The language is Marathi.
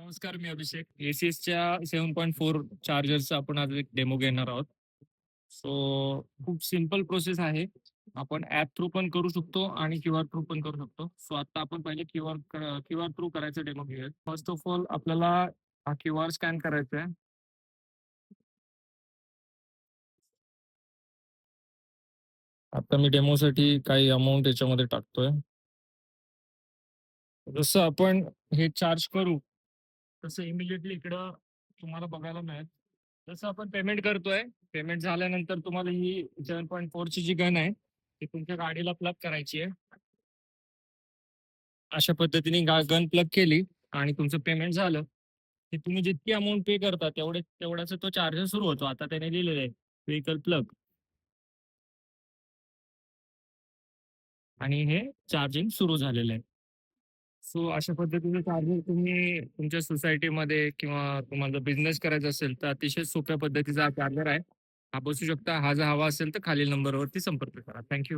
नमस्कार, मी अभिषेक. ACSच्या 7.4 चार्जरचा आपण आज एक डेमो घेणार आहोत. सो खूप सिंपल प्रोसेस आहे. आपण ॲप थ्रू पण करू शकतो आणि क्यूआर थ्रू पण करू शकतो. सो आता आपण पहिले क्यूआर थ्रू करायचा डेमो घेऊयात. फर्स्ट ऑफ ऑल आपल्याला हा क्यूआर स्कॅन करायचा आहे. आता मी डेमोसाठी काही अमाउंट याच्यामध्ये टाकतोय. जसं आपण हे चार्ज करू, तसं इमिडिएटली इकडं तुम्हाला बघायला मिळेल. जसं आपण पेमेंट करतोय, पेमेंट झाल्यानंतर तुम्हाला ही 7.4 ची जी गन आहे, ती तुमच्या गाडीला प्लग करायची आहे. अशा पद्धतीने गन प्लग केली आणि तुमचं पेमेंट झालं, की तुम्ही जितकी अमाउंट पे करता तेवढ्याचा तो चार्जेस सुरू होतो. आता त्याने लिहिलेलं आहे व्हेइकल प्लग आणि हे चार्जिंग सुरू झालेलं आहे. सो अशा पद्धतीने चार्जर तुम्ही तुमच्या सोसायटीमध्ये किंवा तुम्हाला बिझनेस करायचा असेल तर अतिशय सोप्या पद्धतीचा हा चार्जर आहे. हा बसू शकता. हा जर हवा असेल तर खालील नंबरवरती संपर्क करा. थँक